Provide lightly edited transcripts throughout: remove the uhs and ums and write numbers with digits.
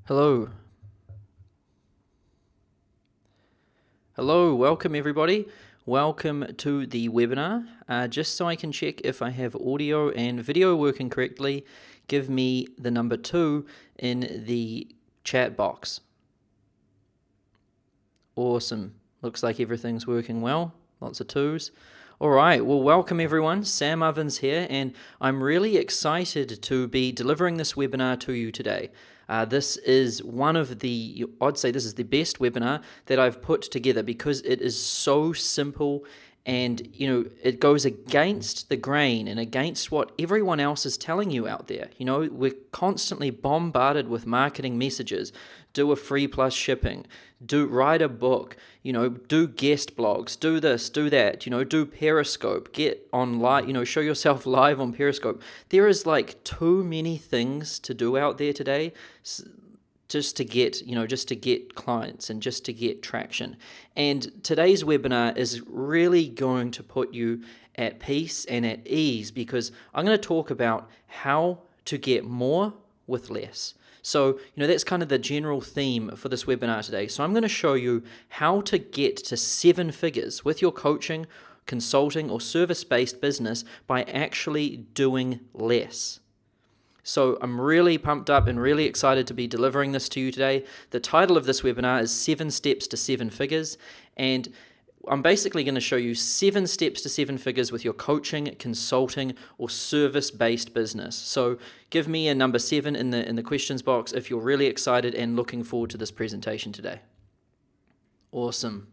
Hello. Hello, welcome everybody. Welcome to the webinar. Just so I can check if I have audio and video working correctly, give me the number 2 in the chat box. Awesome. Looks like everything's working well. Lots of 2s. All right, well, welcome everyone. Sam Ovens here, and I'm really excited to be delivering this webinar to you today. This is one of the, I'd say this is the best webinar that I've put together because it is so simple and, it goes against the grain and against what everyone else is telling you out there. We're constantly bombarded with marketing messages. Do a free plus shipping, write a book, do guest blogs, do this, do that, do Periscope, get on live, show yourself live on Periscope. There is like too many things to do out there today just to get clients and just to get traction. And today's webinar is really going to put you at peace and at ease because I'm going to talk about how to get more with less. So, that's kind of the general theme for this webinar today. So I'm going to show you how to get to 7 figures with your coaching, consulting, or service-based business by actually doing less. So I'm really pumped up and really excited to be delivering this to you today. The title of this webinar is 7 Steps to 7 Figures, and I'm basically going to show you 7 steps to 7 figures with your coaching, consulting, or service-based business. So give me a number 7 in the questions box if you're really excited and looking forward to this presentation today. Awesome.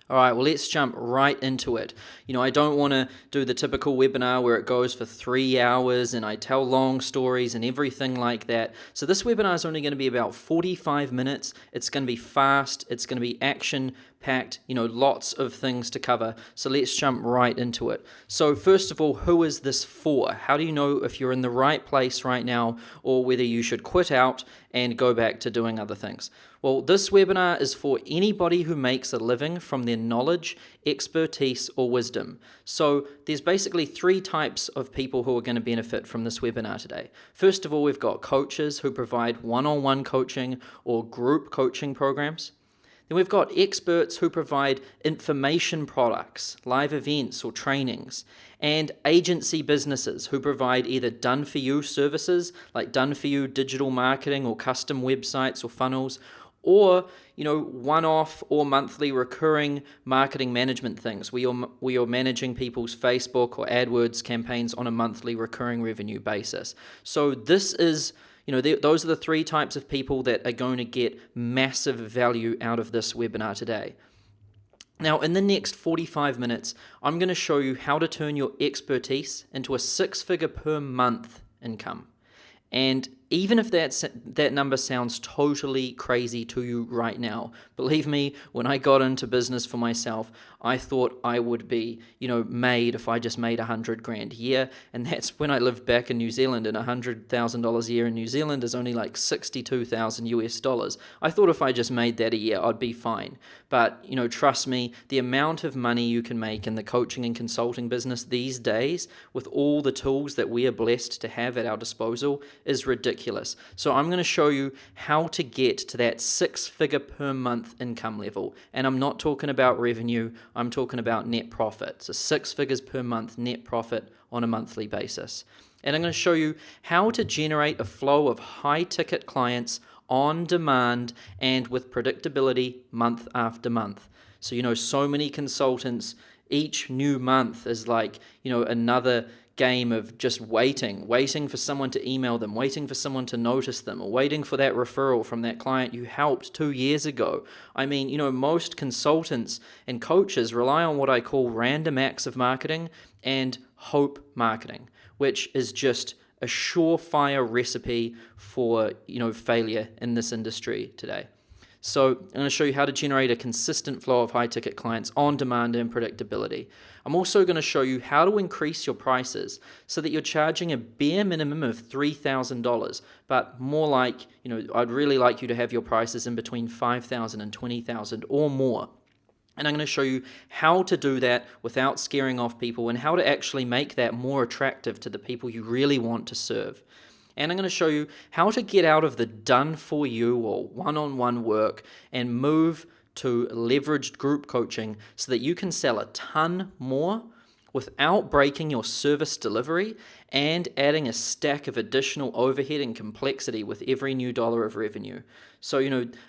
All right, well, let's jump right into it. I don't want to do the typical webinar where it goes for 3 hours and I tell long stories and everything like that. So this webinar is only going to be about 45 minutes. It's going to be fast. It's going to be action-packed, lots of things to cover. So let's jump right into it. So first of all, who is this for? How do you know if you're in the right place right now or whether you should quit out and go back to doing other things? Well, this webinar is for anybody who makes a living from their knowledge, expertise, or wisdom. So there's basically 3 types of people who are going to benefit from this webinar today. First of all, we've got coaches who provide one-on-one coaching or group coaching programs. Then we've got experts who provide information products, live events or trainings, and agency businesses who provide either done-for-you services like done-for-you digital marketing or custom websites or funnels, or one-off or monthly recurring marketing management things where you're managing people's Facebook or AdWords campaigns on a monthly recurring revenue basis. So this is those are the 3 types of people that are going to get massive value out of this webinar today. Now, in the next 45 minutes, I'm going to show you how to turn your expertise into a 6-figure per month income. And even if that number sounds totally crazy to you right now, believe me, when I got into business for myself, I thought I would be, made if I just made $100,000 a year. And that's when I lived back in New Zealand, and $100,000 a year in New Zealand is only like 62,000 US dollars. I thought if I just made that a year, I'd be fine. But, trust me, the amount of money you can make in the coaching and consulting business these days with all the tools that we are blessed to have at our disposal is ridiculous. So I'm going to show you how to get to that 6-figure per month income level. And I'm not talking about revenue, I'm talking about net profit. So 6 figures per month net profit on a monthly basis. And I'm going to show you how to generate a flow of high-ticket clients on demand and with predictability month after month. So, so many consultants, each new month is like, another game of just waiting for someone to email them, waiting for someone to notice them, or waiting for that referral from that client you helped 2 years ago. I mean, most consultants and coaches rely on what I call random acts of marketing and hope marketing, which is just a surefire recipe for, failure in this industry today. So I'm going to show you how to generate a consistent flow of high-ticket clients on demand and predictability. I'm also going to show you how to increase your prices so that you're charging a bare minimum of $3,000, but more like, I'd really like you to have your prices in between $5,000 and $20,000 or more. And I'm going to show you how to do that without scaring off people and how to actually make that more attractive to the people you really want to serve. And I'm going to show you how to get out of the done for you or one-on-one work and move to leveraged group coaching so that you can sell a ton more without breaking your service delivery and adding a stack of additional overhead and complexity with every new dollar of revenue. So,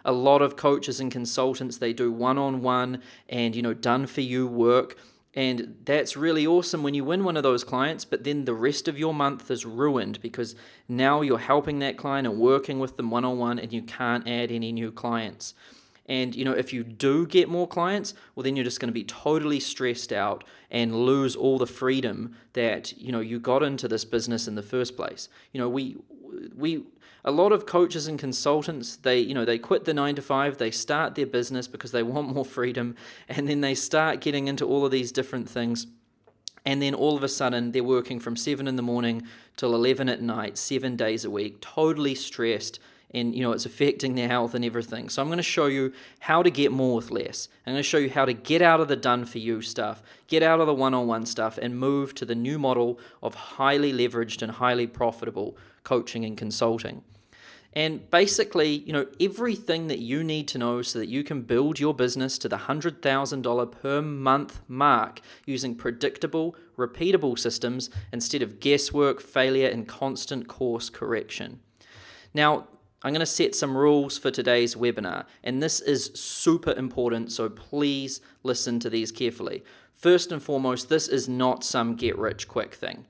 a lot of coaches and consultants, they do one-on-one and, done for you work. And that's really awesome when you win one of those clients, but then the rest of your month is ruined because now you're helping that client and working with them one-on-one and you can't add any new clients. And, if you do get more clients, well, then you're just going to be totally stressed out and lose all the freedom that, you got into this business in the first place. A lot of coaches and consultants, they quit the 9-to-5, they start their business because they want more freedom, and then they start getting into all of these different things. And then all of a sudden, they're working from 7 in the morning till 11 at night, 7 days a week, totally stressed, and it's affecting their health and everything. So I'm going to show you how to get more with less. I'm going to show you how to get out of the done for you stuff, get out of the one-on-one stuff, and move to the new model of highly leveraged and highly profitable coaching and consulting. And basically, everything that you need to know so that you can build your business to the $100,000 per month mark using predictable, repeatable systems instead of guesswork, failure, and constant course correction. Now, I'm going to set some rules for today's webinar, and this is super important, so please listen to these carefully. First and foremost, this is not some get-rich-quick thing.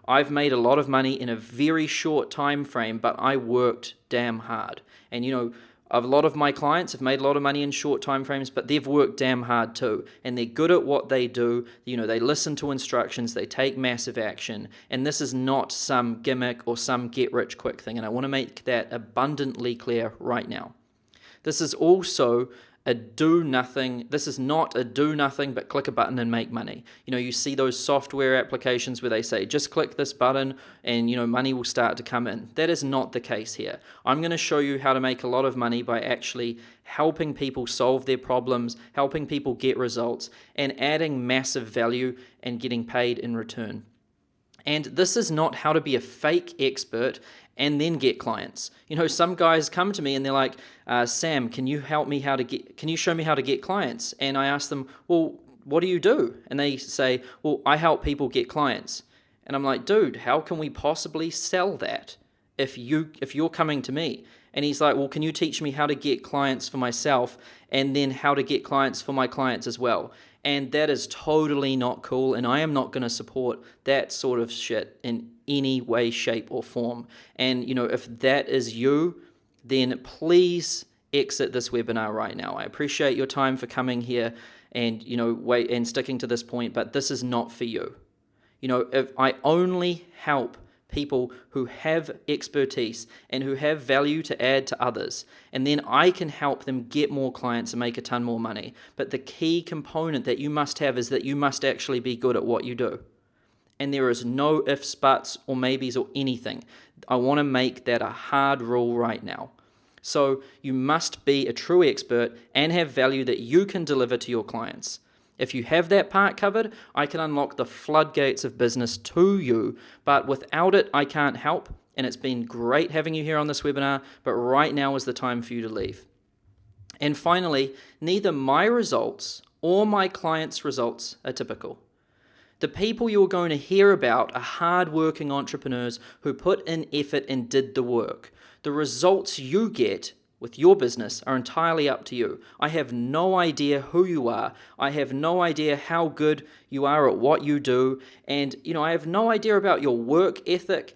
I've made a lot of money in a very short time frame, but I worked damn hard. And, a lot of my clients have made a lot of money in short time frames, but they've worked damn hard too. And they're good at what they do. They listen to instructions, they take massive action. And this is not some gimmick or some get-rich-quick thing. And I want to make that abundantly clear right now. This is also this is not a do nothing but click a button and make money. You see those software applications where they say just click this button and money will start to come in. That is not the case here. I'm going to show you how to make a lot of money by actually helping people solve their problems, helping people get results, and adding massive value and getting paid in return. And this is not how to be a fake expert and then get clients. Some guys come to me and they're like, Sam, can you show me how to get clients? And I ask them, well, what do you do? And they say, well, I help people get clients. And I'm like, dude, how can we possibly sell that if you're coming to me? And he's like, well, can you teach me how to get clients for myself and then how to get clients for my clients as well? And that is totally not cool, and I am not going to support that sort of shit in any way, shape, or form. And, if that is you, then please exit this webinar right now. I appreciate your time for coming here and, wait and sticking to this point, but this is not for you. If I only help people who have expertise and who have value to add to others, and then I can help them get more clients and make a ton more money. But the key component that you must have is that you must actually be good at what you do. And there is no ifs, buts, or maybes, or anything. I want to make that a hard rule right now. So you must be a true expert and have value that you can deliver to your clients. If you have that part covered, I can unlock the floodgates of business to you, but without it, I can't help. And it's been great having you here on this webinar, but right now is the time for you to leave. And finally, neither my results or my clients' results are typical. The people you're going to hear about are hard-working entrepreneurs who put in effort and did the work. The results you get with your business are entirely up to you. I have no idea who you are. I have no idea how good you are at what you do. And, I have no idea about your work ethic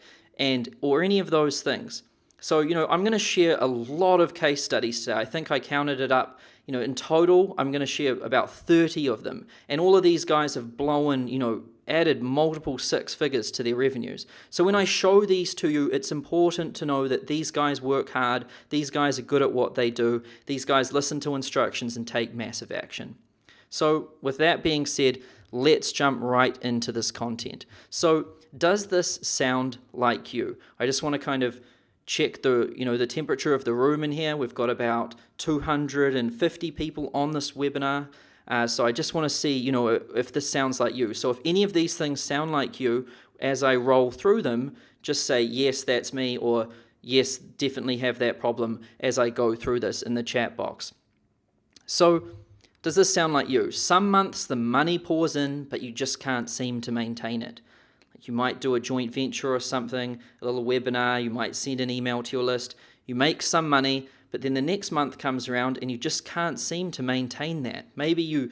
or any of those things. So, I'm going to share a lot of case studies today. I think I counted it up. In total, I'm going to share about 30 of them. And all of these guys have added multiple six figures to their revenues. So when I show these to you, it's important to know that these guys work hard, these guys are good at what they do, these guys listen to instructions and take massive action. So with that being said, let's jump right into this content. So does this sound like you? I just want to kind of check the temperature of the room in here. We've got about 250 people on this webinar. So I just want to see, if this sounds like you. So if any of these things sound like you, as I roll through them, just say, yes, that's me, or yes, definitely have that problem as I go through this in the chat box. So, does this sound like you? Some months the money pours in, but you just can't seem to maintain it. Like you might do a joint venture or something, a little webinar, you might send an email to your list, you make some money, but then the next month comes around and you just can't seem to maintain that. Maybe you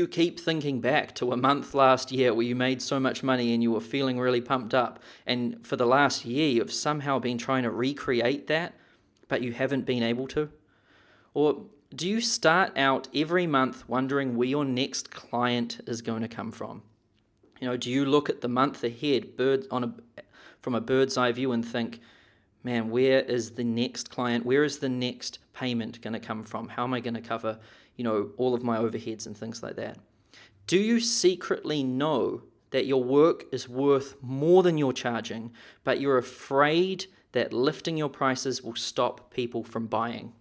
keep thinking back to a month last year where you made so much money and you were feeling really pumped up, and for the last year you've somehow been trying to recreate that, but you haven't been able to. Or do you start out every month wondering where your next client is going to come from? Do you look at the month ahead from a bird's eye view and think, man, where is the next client? Where is the next payment going to come from? How am I going to cover, all of my overheads and things like that? Do you secretly know that your work is worth more than you're charging, but you're afraid that lifting your prices will stop people from buying?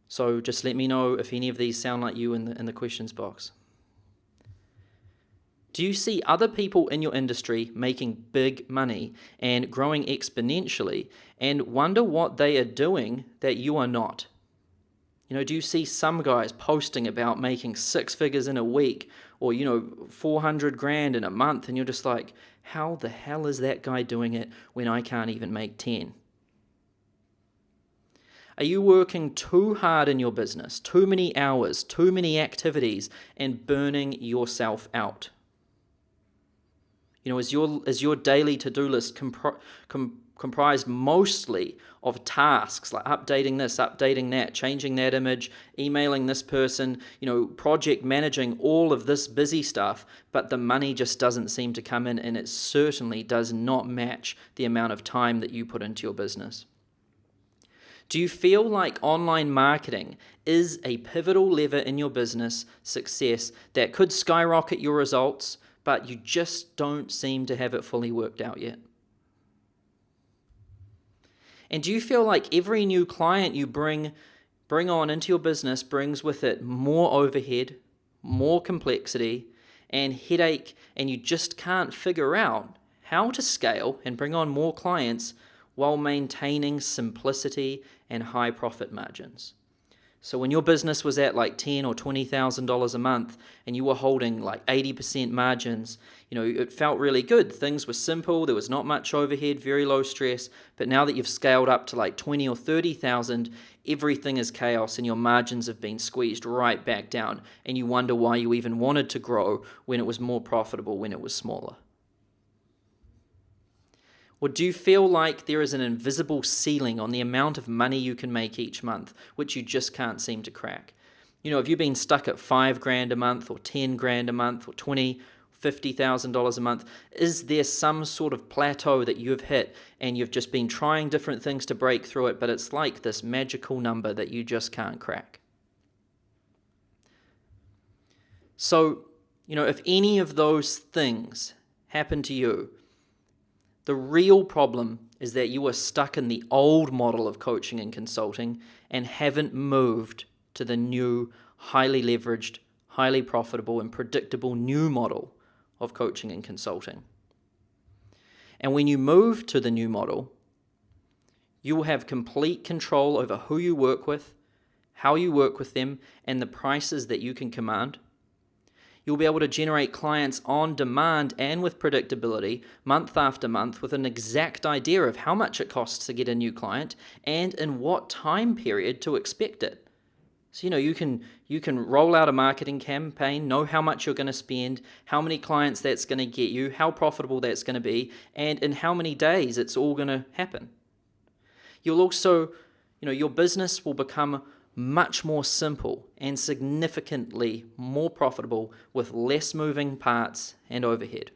So just let me know if any of these sound like you in the questions box. Do you see other people in your industry making big money and growing exponentially and wonder what they are doing that you are not? Do you see some guys posting about making 6 figures in a week or, 400 grand in a month, and you're just like, how the hell is that guy doing it when I can't even make 10? Are you working too hard in your business, too many hours, too many activities, and burning yourself out? Is your daily to-do list comprised mostly of tasks like updating this, updating that, changing that image, emailing this person, project managing all of this busy stuff, but the money just doesn't seem to come in, and it certainly does not match the amount of time that you put into your business? Do you feel like online marketing is a pivotal lever in your business success that could skyrocket your results, but you just don't seem to have it fully worked out yet? And do you feel like every new client you bring on into your business brings with it more overhead, more complexity, and headache, and you just can't figure out how to scale and bring on more clients while maintaining simplicity and high profit margins? So when your business was at like $10,000 or $20,000 a month and you were holding like 80% margins, it felt really good. Things were simple. There was not much overhead, very low stress. But now that you've scaled up to like 20 or 30,000, everything is chaos and your margins have been squeezed right back down. And you wonder why you even wanted to grow when it was more profitable when it was smaller. Or do you feel like there is an invisible ceiling on the amount of money you can make each month, which you just can't seem to crack? Have you been stuck at $5,000 a month or 10 grand a month or $20,000, $50,000 a month? Is there some sort of plateau that you've hit and you've just been trying different things to break through it, but it's like this magical number that you just can't crack? So, if any of those things happen to you, the real problem is that you are stuck in the old model of coaching and consulting and haven't moved to the new, highly leveraged, highly profitable, and predictable new model of coaching and consulting. And when you move to the new model, you will have complete control over who you work with, how you work with them, and the prices that you can command. You'll be able to generate clients on demand and with predictability month after month with an exact idea of how much it costs to get a new client and in what time period to expect it. So, you can roll out a marketing campaign, know how much you're going to spend, how many clients that's going to get you, how profitable that's going to be, and in how many days it's all going to happen. You'll also, your business will become much more simple and significantly more profitable with less moving parts and overhead.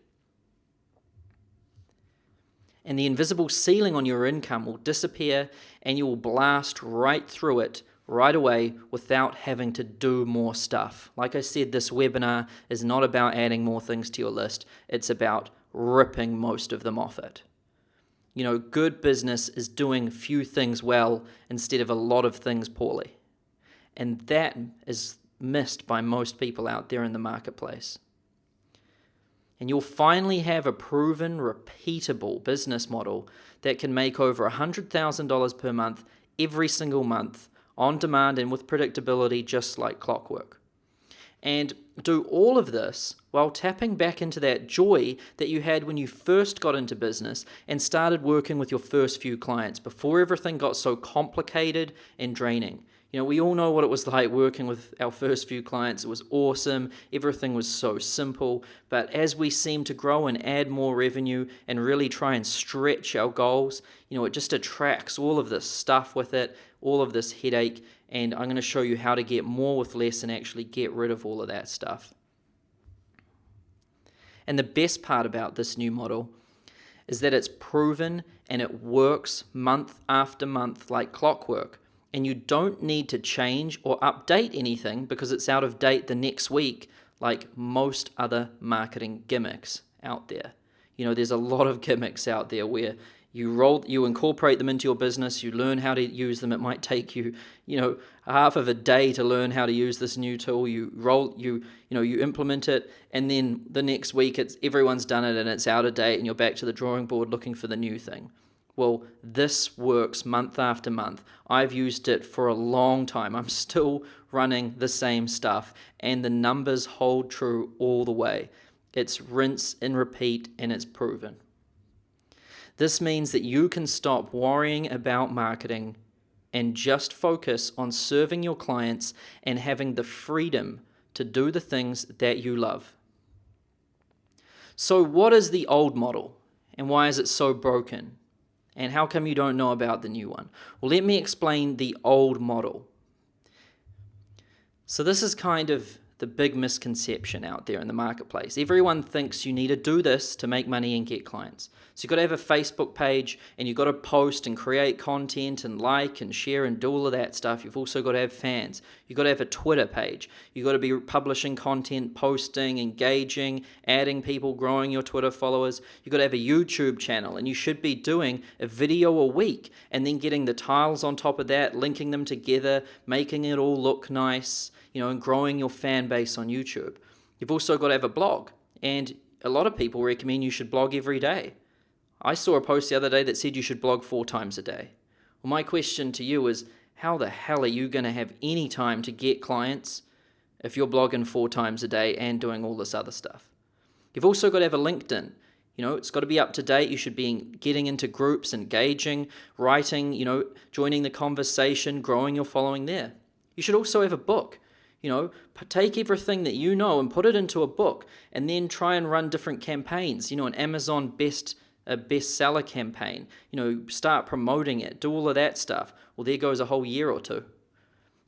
And the invisible ceiling on your income will disappear and you will blast right through it right away without having to do more stuff. Like I said, this webinar is not about adding more things to your list. It's about ripping most of them off it. Good business is doing few things well instead of a lot of things poorly. And that is missed by most people out there in the marketplace. And you'll finally have a proven, repeatable business model that can make over $100,000 per month every single month, on demand and with predictability, just like clockwork. And do all of this while tapping back into that joy that you had when you first got into business and started working with your first few clients before everything got so complicated and draining. You know, we all know what it was like working with our first few clients. It was awesome. Everything was so simple. But as we seem to grow and add more revenue and really try and stretch our goals, you know, it just attracts all of this stuff with it, all of this headache. And I'm going to show you how to get more with less and actually get rid of all of that stuff. And the best part about this new model is that it's proven and it works month after month like clockwork. And you don't need to change or update anything because it's out of date the next week, like most other marketing gimmicks out there. You know, there's a lot of gimmicks out there where you incorporate them into your business, you learn how to use them. It might take you, half of a day to learn how to use this new tool. You implement it, and then the next week everyone's done it and it's out of date and you're back to the drawing board looking for the new thing. Well, this works month after month. I've used it for a long time. I'm still running the same stuff and the numbers hold true all the way. It's rinse and repeat and it's proven. This means that you can stop worrying about marketing and just focus on serving your clients and having the freedom to do the things that you love. So what is the old model and why is it so broken? And how come you don't know about the new one? Well, let me explain the old model. So this is kind of the big misconception out there in the marketplace. Everyone thinks you need to do this to make money and get clients. So you've got to have a Facebook page and you've got to post and create content and like and share and do all of that stuff. You've also got to have fans. You've got to have a Twitter page. You've got to be publishing content, posting, engaging, adding people, growing your Twitter followers. You've got to have a YouTube channel and you should be doing a video a week and then getting the tiles on top of that, linking them together, making it all look nice, and growing your fan base on YouTube. You've also got to have a blog, and a lot of people recommend you should blog every day. I saw a post the other day that said you should blog 4 times a day. Well, my question to you is, how the hell are you going to have any time to get clients if you're blogging 4 times a day and doing all this other stuff? You've also got to have a LinkedIn. It's got to be up to date. You should be getting into groups, engaging, writing, joining the conversation, growing your following there. You should also have a book. Take everything that you know and put it into a book and then try and run different campaigns, an Amazon bestseller campaign, start promoting it, do all of that stuff. Well, there goes a whole year or 2.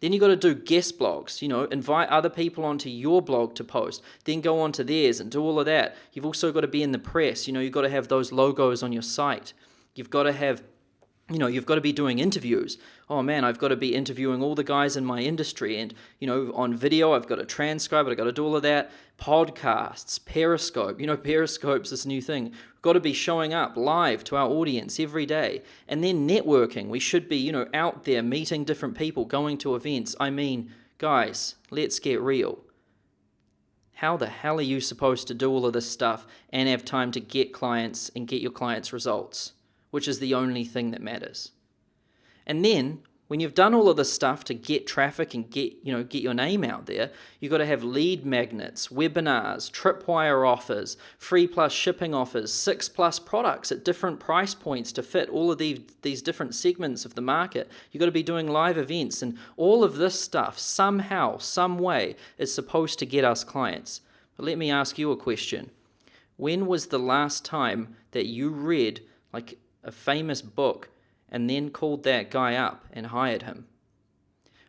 Then you got to do guest blogs, invite other people onto your blog to post, then go onto theirs and do all of that. You've also got to be in the press, you've got to have those logos on your site. You've got to have you've got to be doing interviews. Oh man, I've got to be interviewing all the guys in my industry and, on video, I've got to transcribe it, I've got to do all of that. Podcasts, Periscope, Periscope's this new thing. We've got to be showing up live to our audience every day. And then networking, we should be, out there meeting different people, going to events. I mean, guys, let's get real. How the hell are you supposed to do all of this stuff and have time to get clients and get your clients results? Which is the only thing that matters. And then, when you've done all of this stuff to get traffic and get your name out there, you've got to have lead magnets, webinars, tripwire offers, free plus shipping offers, 6+ products at different price points to fit all of these different segments of the market. You've got to be doing live events, and all of this stuff somehow, some way, is supposed to get us clients. But let me ask you a question. When was the last time that you read a famous book and then called that guy up and hired him?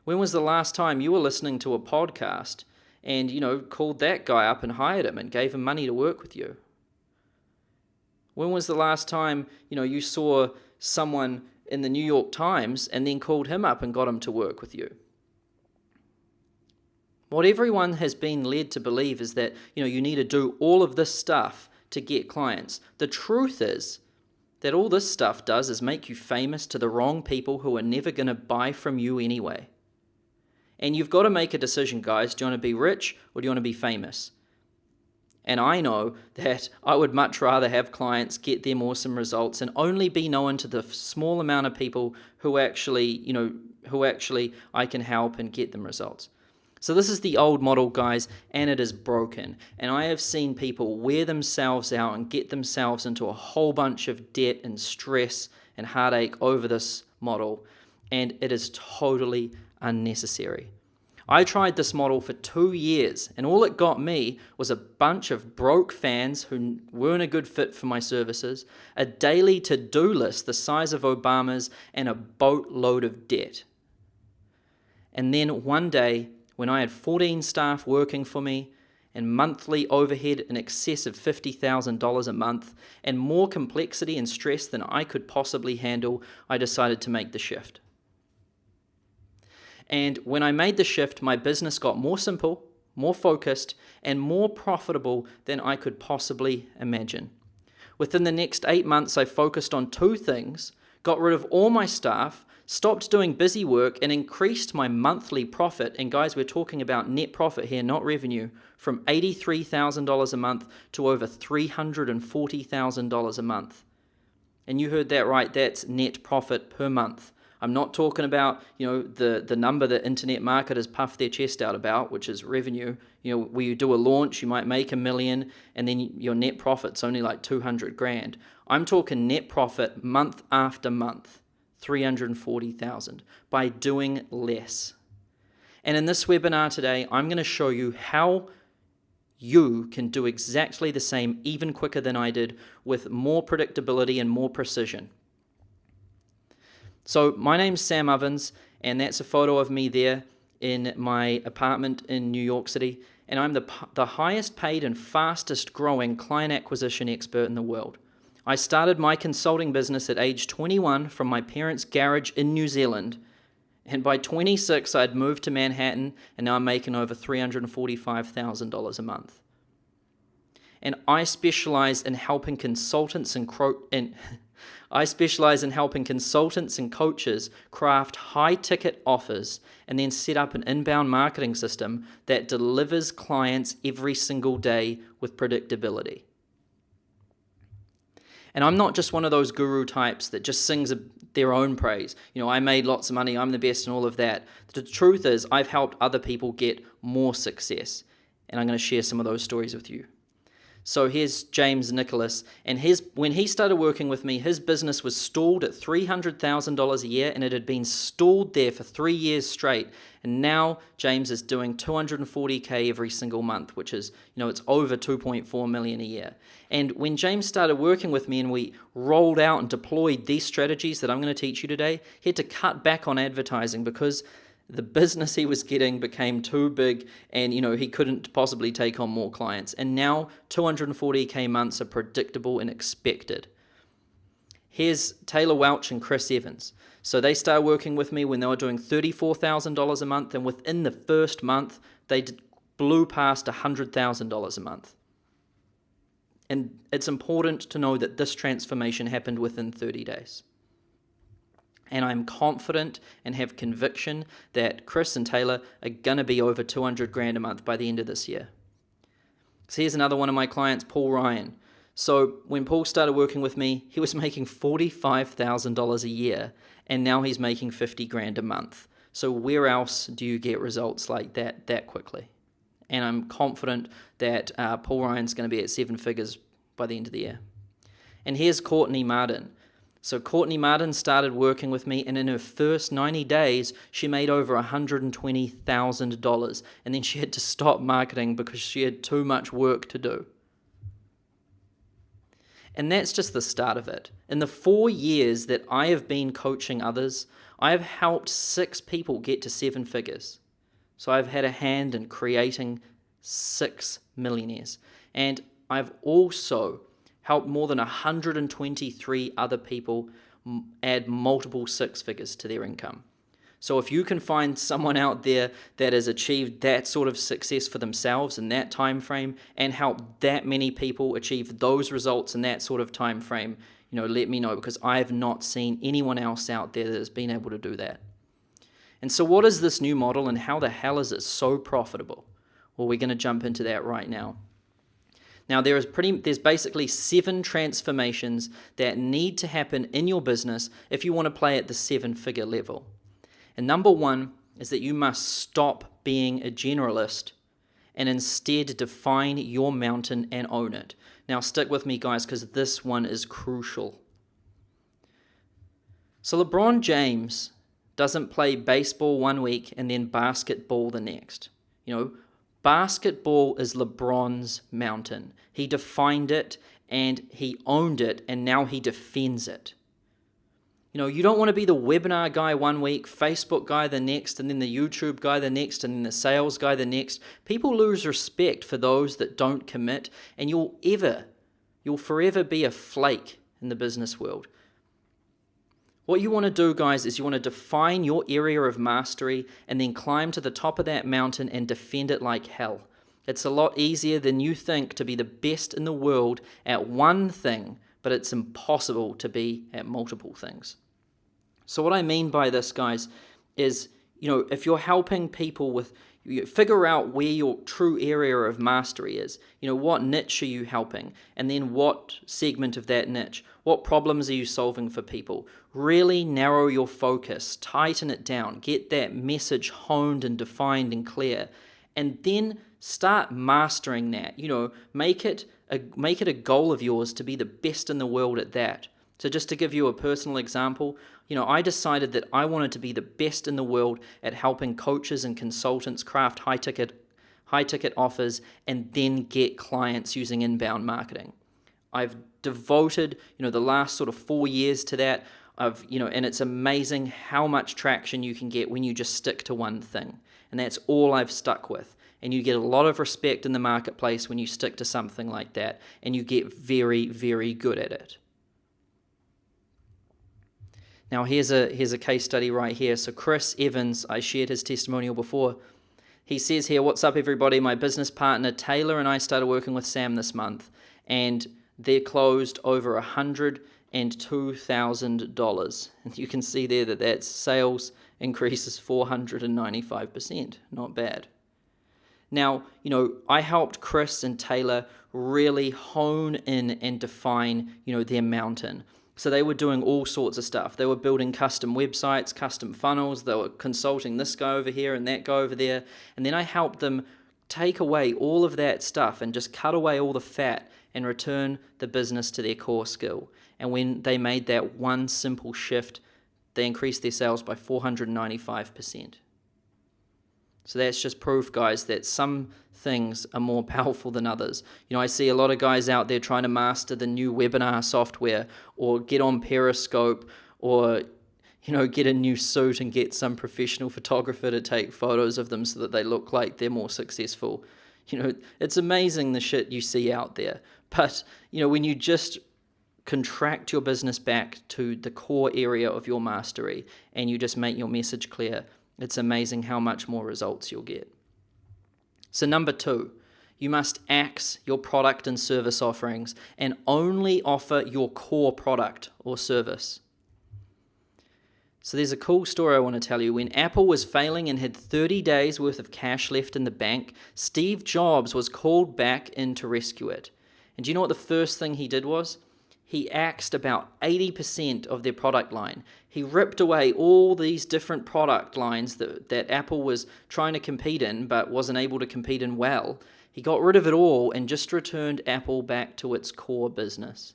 When was the last time you were listening to a podcast and, called that guy up and hired him and gave him money to work with you? When was the last time, you saw someone in the New York Times and then called him up and got him to work with you? What everyone has been led to believe is that, you need to do all of this stuff to get clients. The truth is that all this stuff does is make you famous to the wrong people who are never going to buy from you anyway. And you've got to make a decision, guys. Do you want to be rich or do you want to be famous? And I know that I would much rather have clients get them awesome results and only be known to the small amount of people who actually I can help and get them results. So this is the old model, guys, and it is broken. And I have seen people wear themselves out and get themselves into a whole bunch of debt and stress and heartache over this model, and it is totally unnecessary. I tried this model for 2 years, and all it got me was a bunch of broke fans who weren't a good fit for my services, a daily to-do list the size of Obama's, and a boatload of debt. And then one day, when I had 14 staff working for me, and monthly overhead in excess of $50,000 a month, and more complexity and stress than I could possibly handle, I decided to make the shift. And when I made the shift, my business got more simple, more focused, and more profitable than I could possibly imagine. Within the next 8 months, I focused on 2 things, got rid of all my staff, stopped doing busy work, and increased my monthly profit. And guys, we're talking about net profit here, not revenue, from $83,000 a month to over $340,000 a month. And you heard that right, that's net profit per month. I'm not talking about, the number that internet marketers puff their chest out about, which is revenue. Where you do a launch, you might make $1 million, and then your net profit's only like 200 grand. I'm talking net profit month after month, 340,000 by doing less. And in this webinar today, I'm going to show you how you can do exactly the same, even quicker than I did, with more predictability and more precision. So my name's Sam Ovens, and that's a photo of me there in my apartment in New York City, and I'm the highest paid and fastest growing client acquisition expert in the world. I started my consulting business at age 21 from my parents' garage in New Zealand, and by 26 I'd moved to Manhattan, and now I'm making over $345,000 a month. And I specialize in helping consultants and coaches craft high-ticket offers and then set up an inbound marketing system that delivers clients every single day with predictability. And I'm not just one of those guru types that just sings their own praise. I made lots of money, I'm the best and all of that. The truth is, I've helped other people get more success. And I'm going to share some of those stories with you. So here's James Nicholas, and when he started working with me, his business was stalled at $300,000 a year, and it had been stalled there for 3 years straight. And now James is doing $240K every single month, which is, it's over $2.4 million a year. And when James started working with me and we rolled out and deployed these strategies that I'm going to teach you today, he had to cut back on advertising because the business he was getting became too big, and he couldn't possibly take on more clients. And now 240K months are predictable and expected. Here's Taylor Welch and Chris Evans. So they started working with me when they were doing $34,000 a month, and within the first month they blew past $100,000 a month. And it's important to know that this transformation happened within 30 days. And I'm confident and have conviction that Chris and Taylor are going to be over 200 grand a month by the end of this year. So here's another one of my clients, Paul Ryan. So when Paul started working with me, he was making $45,000 a year, and now he's making 50 grand a month. So where else do you get results like that quickly? And I'm confident that Paul Ryan's going to be at 7 figures by the end of the year. And here's Courtney Martin. So Courtney Martin started working with me, and in her first 90 days, she made over $120,000. And then she had to stop marketing because she had too much work to do. And that's just the start of it. In the 4 years that I have been coaching others, I have helped 6 people get to 7 figures. So I've had a hand in creating 6 millionaires. And I've also helped more than 123 other people add multiple 6 figures to their income. So if you can find someone out there that has achieved that sort of success for themselves in that time frame and help that many people achieve those results in that sort of time frame, let me know, because I have not seen anyone else out there that has been able to do that. And so what is this new model, and how the hell is it so profitable? Well, we're going to jump into that right now. Now, there's basically 7 transformations that need to happen in your business if you want to play at the 7-figure level. And number 1 is that you must stop being a generalist and instead define your mountain and own it. Now, stick with me, guys, because this one is crucial. So LeBron James doesn't play baseball one week and then basketball the next. Basketball is LeBron's mountain. He defined it and he owned it, and now he defends it. You don't want to be the webinar guy one week, Facebook guy the next, and then the YouTube guy the next, and then the sales guy the next. People lose respect for those that don't commit, and you'll forever be a flake in the business world. What you want to do, guys, is you want to define your area of mastery and then climb to the top of that mountain and defend it like hell. It's a lot easier than you think to be the best in the world at one thing, but it's impossible to be at multiple things. So what I mean by this, guys, is, if you're helping people with, figure out where your true area of mastery is. What niche are you helping? And then what segment of that niche? What problems are you solving for people? Really narrow your focus, tighten it down, get that message honed and defined and clear, and then start mastering that. Make it a goal of yours to be the best in the world at that. So just to give you a personal example, I decided that I wanted to be the best in the world at helping coaches and consultants craft high-ticket offers and then get clients using inbound marketing. I've devoted, the last sort of 4 years to that. And it's amazing how much traction you can get when you just stick to one thing. And that's all I've stuck with. And you get a lot of respect in the marketplace when you stick to something like that, and you get very, very good at it. Now, here's a case study right here. So Chris Evans, I shared his testimonial before. He says here, "What's up, everybody? My business partner Taylor and I started working with Sam this month, and they closed over $102,000. And you can see there that sales increases 495%. Not bad. Now, I helped Chris and Taylor really hone in and define, their mountain. So they were doing all sorts of stuff. They were building custom websites, custom funnels. They were consulting this guy over here and that guy over there. And then I helped them take away all of that stuff and just cut away all the fat and return the business to their core skill. And when they made that one simple shift, they increased their sales by 495%. So that's just proof, guys, that some things are more powerful than others. I see a lot of guys out there trying to master the new webinar software, or get on Periscope, or get a new suit and get some professional photographer to take photos of them so that they look like they're more successful. It's amazing the shit you see out there. But, when you just contract your business back to the core area of your mastery and you just make your message clear, it's amazing how much more results you'll get. So number 2, you must axe your product and service offerings and only offer your core product or service. So there's a cool story I want to tell you. When Apple was failing and had 30 days worth of cash left in the bank, Steve Jobs was called back in to rescue it. And do you know what the first thing he did was? He axed about 80% of their product line. He ripped away all these different product lines that Apple was trying to compete in but wasn't able to compete in well. He got rid of it all and just returned Apple back to its core business.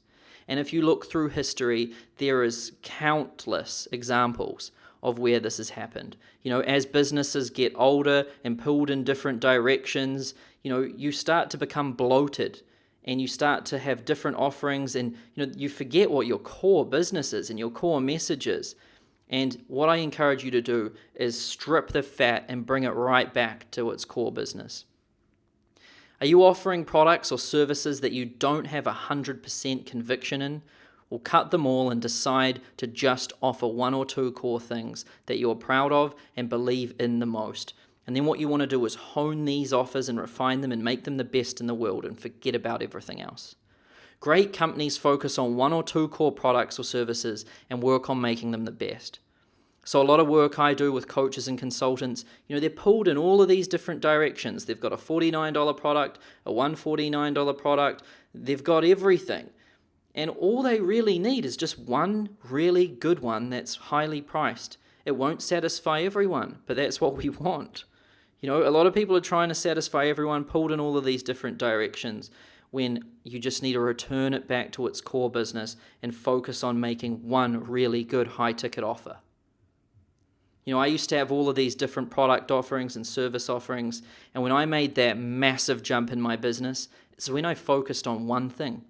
And if you look through history, there is countless examples of where this has happened. As businesses get older and pulled in different directions, you start to become bloated. And you start to have different offerings, and you forget what your core business is and your core message is. And what I encourage you to do is strip the fat and bring it right back to its core business. Are you offering products or services that you don't have 100% conviction in? Well, cut them all and decide to just offer 1 or 2 core things that you're proud of and believe in the most. And then what you want to do is hone these offers and refine them and make them the best in the world and forget about everything else. Great companies focus on 1 or 2 core products or services and work on making them the best. So a lot of work I do with coaches and consultants, they're pulled in all of these different directions. They've got a $49 product, a $149 product. They've got everything. And all they really need is just one really good one that's highly priced. It won't satisfy everyone, but that's what we want. A lot of people are trying to satisfy everyone, pulled in all of these different directions, when you just need to return it back to its core business and focus on making one really good high-ticket offer. I used to have all of these different product offerings and service offerings, and when I made that massive jump in my business, it's when I focused on one thing.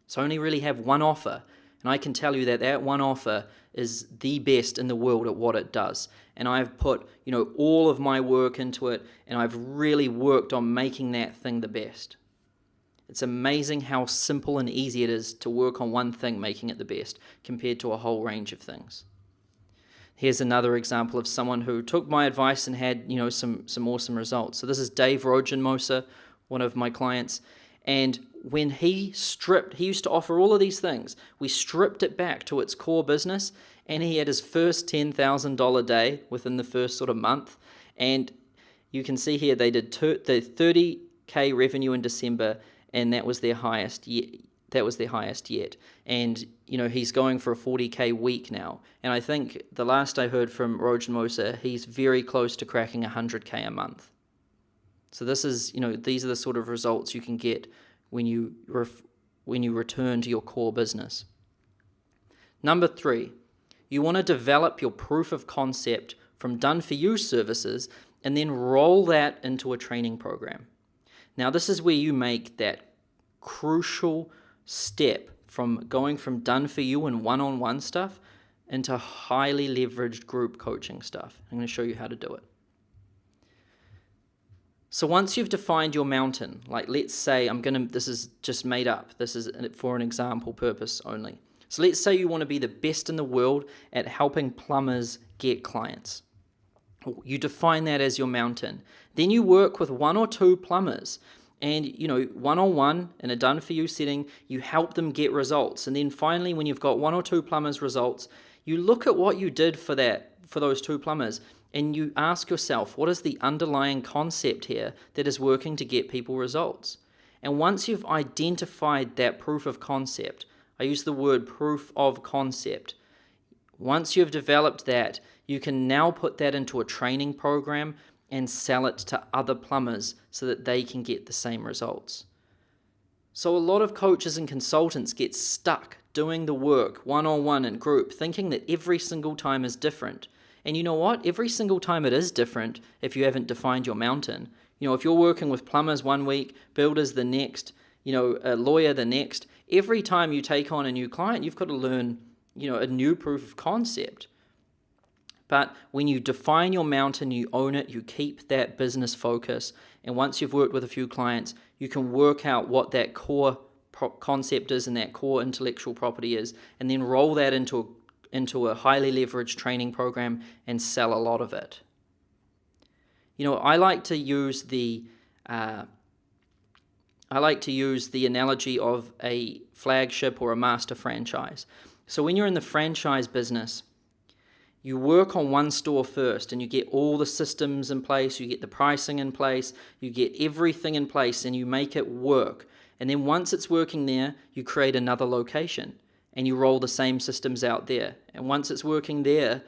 So I only really have one offer, and I can tell you that that one offer is the best in the world at what it does. And I've put, all of my work into it, and I've really worked on making that thing the best. It's amazing how simple and easy it is to work on one thing, making it the best, compared to a whole range of things. Here's another example of someone who took my advice and had, some awesome results. So this is Dave Rogenmoser, one of my clients. And when he used to offer all of these things. We stripped it back to its core business, and he had his first $10,000 day within the first sort of month. And you can see here they did the 30K revenue in December, and that was their highest yet. And he's going for a 40K week now. And I think the last I heard from Rogenmoser, he's very close to cracking 100K a month. So this is, these are the sort of results you can get when you return to your core business. Number 3, you want to develop your proof of concept from done-for-you services and then roll that into a training program. Now, this is where you make that crucial step from going from done-for-you and one-on-one stuff into highly leveraged group coaching stuff. I'm going to show you how to do it. So once you've defined your mountain, like let's say this is just made up. This is for an example purpose only. So let's say you want to be the best in the world at helping plumbers get clients. You define that as your mountain. Then you work with 1 or 2 plumbers, and one-on-one in a done-for-you setting, you help them get results. And then finally, when you've got 1 or 2 plumbers' results, you look at what you did for those 2 plumbers, and you ask yourself, what is the underlying concept here that is working to get people results? And once you've identified that proof of concept, I use the word proof of concept. Once you've developed that, you can now put that into a training program and sell it to other plumbers so that they can get the same results. So a lot of coaches and consultants get stuck doing the work one-on-one in group, thinking that every single time is different. And you know what? Every single time it is different if you haven't defined your mountain. If you're working with plumbers one week, builders the next, a lawyer the next, every time you take on a new client, you've got to learn, a new proof of concept. But when you define your mountain, you own it, you keep that business focus, and once you've worked with a few clients, you can work out what that core concept is and that core intellectual property is, and then roll that into a highly leveraged training program and sell a lot of it. I like to use the analogy of a flagship or a master franchise. So when you're in the franchise business, you work on one store first and you get all the systems in place, you get the pricing in place, you get everything in place and you make it work. And then once it's working there, you create another location and you roll the same systems out there. And once it's working there,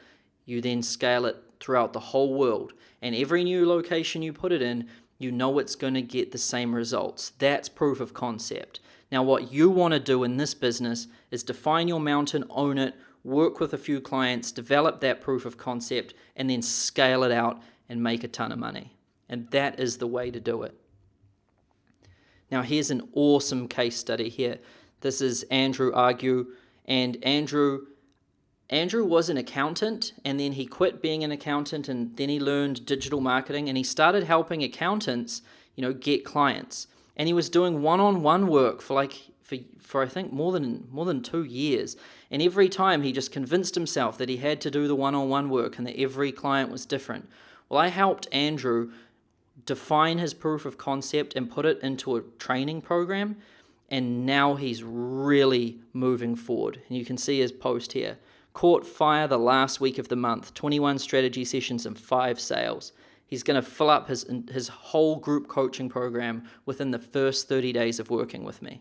you then scale it throughout the whole world. And every new location you put it in, you know it's going to get the same results. That's proof of concept. Now what you want to do in this business is define your mountain, own it, work with a few clients, develop that proof of concept, and then scale it out and make a ton of money. And that is the way to do it. Now here's an awesome case study here. This is Andrew Argue, and Andrew was an accountant, and then he quit being an accountant, and then he learned digital marketing, and he started helping accountants, get clients. And he was doing one-on-one work for I think more than 2 years. And every time he just convinced himself that he had to do the one-on-one work and that every client was different. Well, I helped Andrew define his proof of concept and put it into a training program, and now he's really moving forward. And you can see his post here. Caught fire the last week of the month, 21 strategy sessions and 5 sales. He's going to fill up his whole group coaching program within the first 30 days of working with me.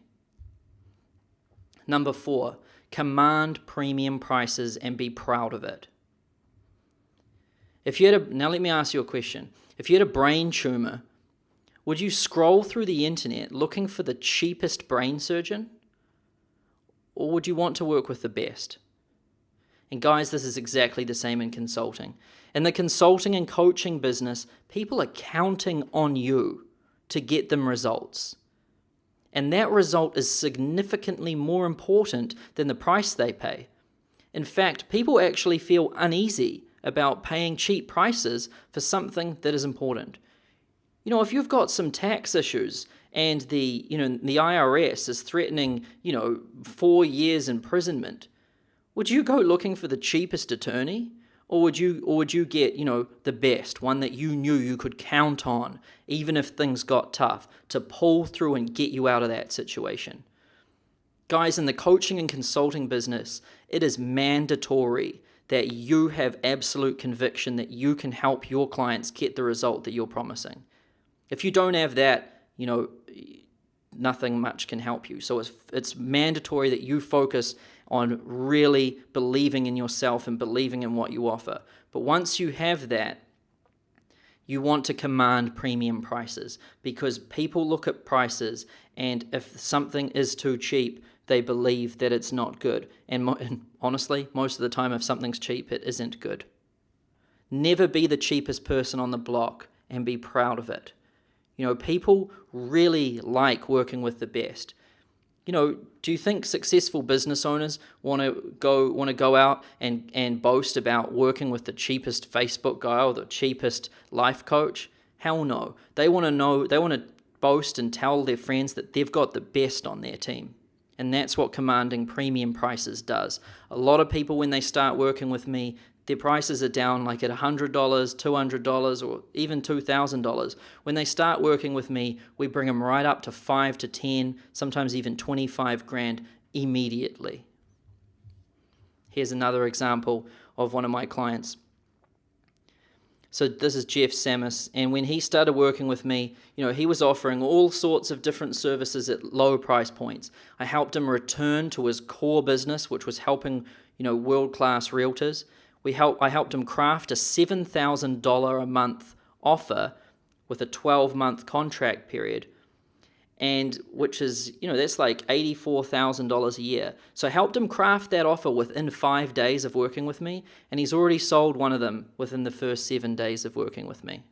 Number 4, command premium prices and be proud of it. Now let me ask you a question. If you had a brain tumor, would you scroll through the internet looking for the cheapest brain surgeon? Or would you want to work with the best? And guys, this is exactly the same in consulting. In the consulting and coaching business, people are counting on you to get them results. And that result is significantly more important than the price they pay. In fact, people actually feel uneasy about paying cheap prices for something that is important. If you've got some tax issues and the IRS is threatening, 4 years imprisonment, would you go looking for the cheapest attorney? Or would you get, the best, one that you knew you could count on, even if things got tough, to pull through and get you out of that situation? Guys, in the coaching and consulting business, it is mandatory that you have absolute conviction that you can help your clients get the result that you're promising. If you don't have that, nothing much can help you. So it's mandatory that you focus on really believing in yourself and believing in what you offer. But once you have that, you want to command premium prices, because people look at prices, and if something is too cheap, they believe that it's not good. And honestly, most of the time, if something's cheap, it isn't good. Never be the cheapest person on the block and be proud of it. People really like working with the best. Do you think successful business owners want to go out and boast about working with the cheapest Facebook guy or the cheapest life coach? Hell no. They want to boast and tell their friends that they've got the best on their team. And that's what commanding premium prices does. A lot of people, when they start working with me, their prices are down like at $100, $200, or even $2,000. When they start working with me, we bring them right up to 5 to 10, sometimes even 25 grand immediately. Here's another example of one of my clients. So this is Jeff Samus, and when he started working with me, he was offering all sorts of different services at low price points. I helped him return to his core business, which was helping, world-class realtors. I helped him craft a $7,000 a month offer with a 12-month contract period, and which is, that's like $84,000 a year. So I helped him craft that offer within 5 days of working with me, and he's already sold one of them within the first 7 days of working with me.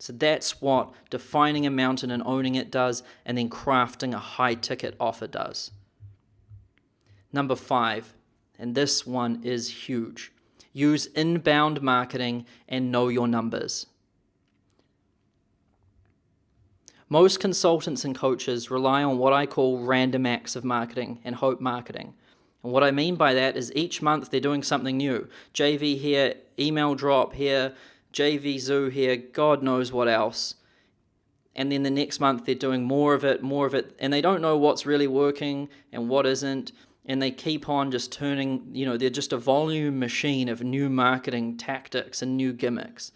So that's what defining a mountain and owning it does, and then crafting a high-ticket offer does. Number 5, and this one is huge. Use inbound marketing and know your numbers. Most consultants and coaches rely on what I call random acts of marketing and hope marketing. And what I mean by that is each month they're doing something new. JV here, email drop here, JV Zoo here, God knows what else. And then the next month they're doing more of it, and they don't know what's really working and what isn't. And they keep on just turning, they're just a volume machine of new marketing tactics and new gimmicks.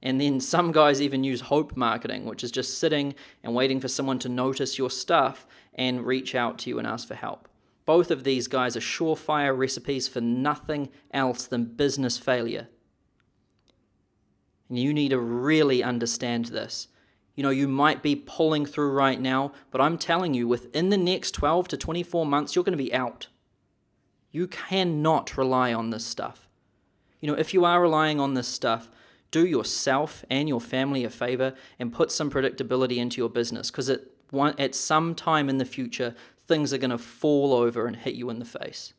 And then some guys even use hope marketing, which is just sitting and waiting for someone to notice your stuff and reach out to you and ask for help. Both of these guys are surefire recipes for nothing else than business failure. And you need to really understand this. You might be pulling through right now, but I'm telling you, within the next 12 to 24 months, you're going to be out. You cannot rely on this stuff. If you are relying on this stuff, do yourself and your family a favor and put some predictability into your business, because at some time in the future, things are going to fall over and hit you in the face.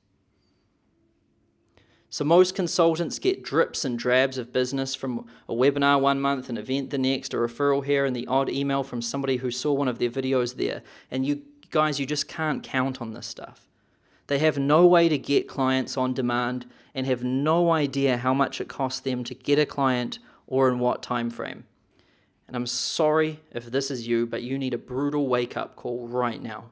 So most consultants get drips and drabs of business from a webinar one month, an event the next, a referral here, and the odd email from somebody who saw one of their videos there. And you guys, you just can't count on this stuff. They have no way to get clients on demand and have no idea how much it costs them to get a client or in what time frame. And I'm sorry if this is you, but you need a brutal wake-up call right now.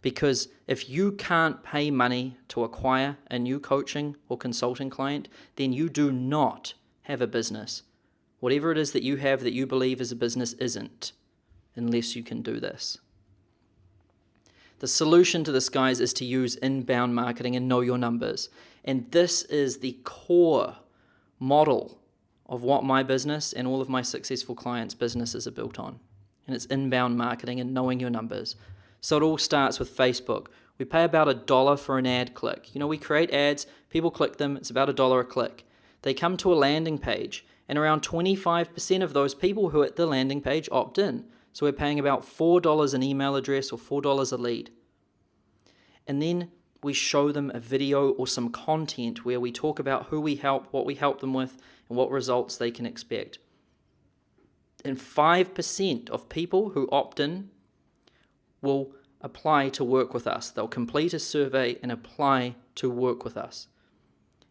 Because if you can't pay money to acquire a new coaching or consulting client, then you do not have a business. Whatever it is that you have that you believe is a business isn't, unless you can do this. The solution to this, guys, is to use inbound marketing and know your numbers. And this is the core model of what my business and all of my successful clients' businesses are built on. And it's inbound marketing and knowing your numbers. So it all starts with Facebook. We pay about $1 for an ad click. We create ads, people click them, it's about $1 a click. They come to a landing page, and around 25% of those people who are at the landing page opt in. So we're paying about $4 an email address or $4 a lead. And then we show them a video or some content where we talk about who we help, what we help them with, and what results they can expect. And 5% of people who opt in will apply to work with us. They'll complete a survey and apply to work with us.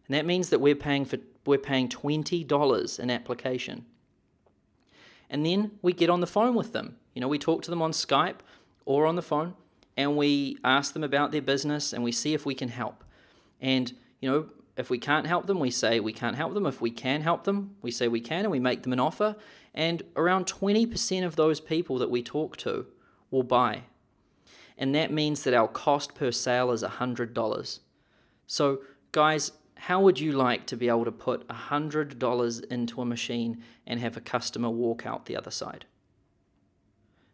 And that means that we're paying $20 an application. And then we get on the phone with them. We talk to them on Skype or on the phone, and we ask them about their business, and we see if we can help. And, if we can't help them, we say we can't help them. If we can help them, we say we can, and we make them an offer. And around 20% of those people that we talk to will buy. And that means that our cost per sale is $100. So, guys, how would you like to be able to put $100 into a machine and have a customer walk out the other side?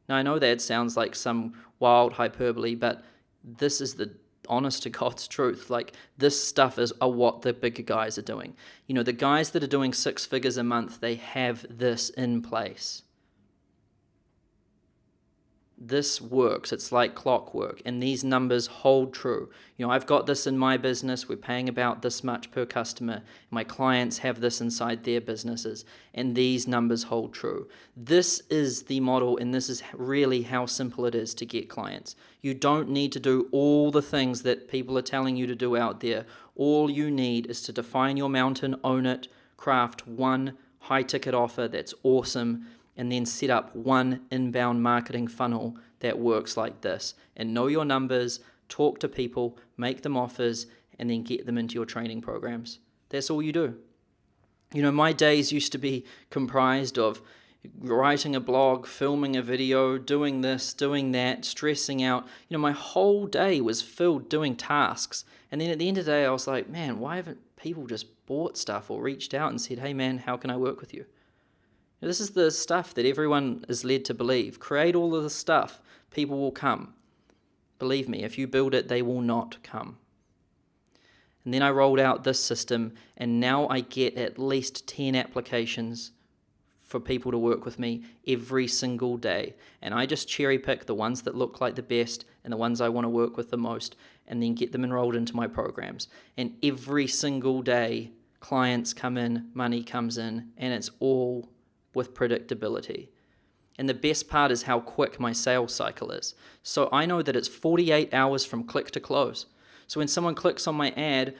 Now, I know that sounds like some wild hyperbole, but this is the honest to God's truth. This stuff is what the bigger guys are doing. The guys that are doing 6 figures a month, they have this in place. This works. It's like clockwork, and these numbers hold true. I've got this in my business. We're paying about this much per customer. My clients have this inside their businesses, and these numbers hold true. This is the model, and this is really how simple it is to get clients. You don't need to do all the things that people are telling you to do out there. All you need is to define your mountain, own it, craft one high-ticket offer that's awesome, and then set up one inbound marketing funnel that works like this. And know your numbers, talk to people, make them offers, and then get them into your training programs. That's all you do. My days used to be comprised of writing a blog, filming a video, doing this, doing that, stressing out. My whole day was filled doing tasks. And then at the end of the day, I was like, man, why haven't people just bought stuff or reached out and said, hey man, how can I work with you? This is the stuff that everyone is led to believe. Create all of the stuff, people will come. Believe me, if you build it, they will not come. And then I rolled out this system, and now I get at least 10 applications for people to work with me every single day. And I just cherry pick the ones that look like the best and the ones I want to work with the most, and then get them enrolled into my programs. And every single day, clients come in, money comes in, and it's all with predictability. And the best part is how quick my sales cycle is. So I know that it's 48 hours from click to close. So when someone clicks on my ad,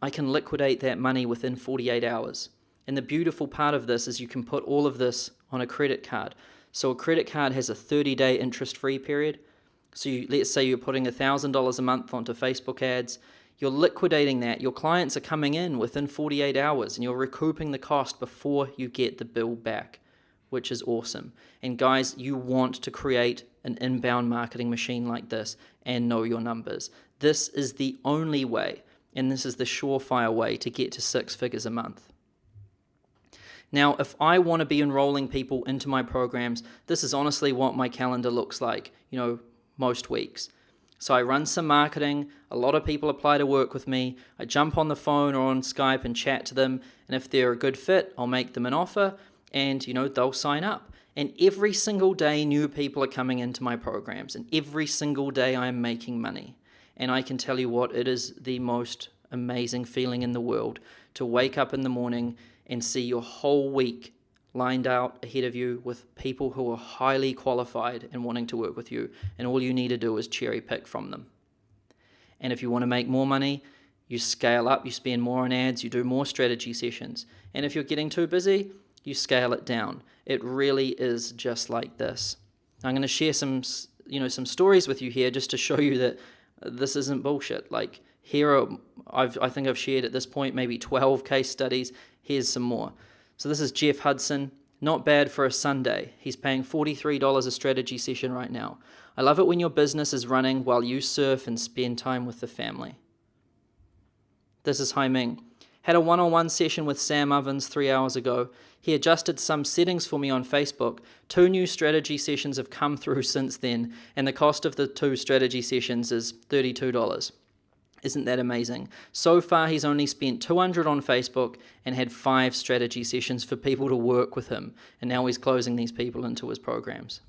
I can liquidate that money within 48 hours. And the beautiful part of this is you can put all of this on a credit card. So a credit card has a 30-day interest-free period. So let's say you're putting $1,000 a month onto Facebook ads. You're liquidating that. Your clients are coming in within 48 hours, and you're recouping the cost before you get the bill back, which is awesome. And guys, you want to create an inbound marketing machine like this and know your numbers. This is the only way, and this is the surefire way to get to 6 figures a month. Now, if I want to be enrolling people into my programs, this is honestly what my calendar looks like, most weeks. So I run some marketing, a lot of people apply to work with me, I jump on the phone or on Skype and chat to them, and if they're a good fit, I'll make them an offer, and they'll sign up. And every single day new people are coming into my programs, and every single day I'm making money. And I can tell you what, it is the most amazing feeling in the world to wake up in the morning and see your whole week lined out ahead of you with people who are highly qualified and wanting to work with you, and all you need to do is cherry pick from them. And if you want to make more money, you scale up, you spend more on ads, you do more strategy sessions. And if you're getting too busy, you scale it down. It really is just like this. I'm going to share some some stories with you here just to show you that this isn't bullshit. Like I think I've shared at this point maybe 12 case studies. Here's some more. So this is Jeff Hudson. Not bad for a Sunday. He's paying $43 a strategy session right now. I love it when your business is running while you surf and spend time with the family. This is Hai Ming. Had a one-on-one session with Sam Ovens 3 hours ago. He adjusted some settings for me on Facebook. 2 new strategy sessions have come through since then, and the cost of the 2 strategy sessions is $32. Isn't that amazing? So far, he's only spent $200 on Facebook and had 5 strategy sessions for people to work with him, and now he's closing these people into his programs.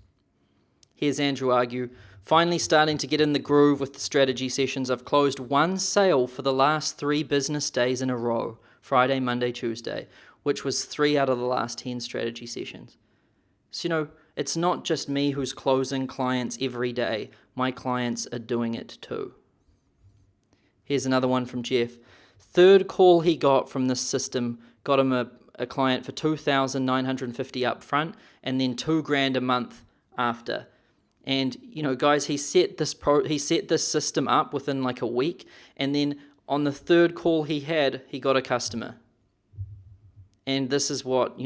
Here's Andrew Argue. Finally starting to get in the groove with the strategy sessions. I've closed 1 sale for the last 3 business days in a row, Friday, Monday, Tuesday, which was 3 out of the last 10 strategy sessions. So, it's not just me who's closing clients every day. My clients are doing it too. Here's another one from Jeff. 3rd call he got from this system got him a client for $2,950 up front and then $2,000 a month after. And guys, he set this system up within like a week, and then on the 3rd call he got a customer. And this is what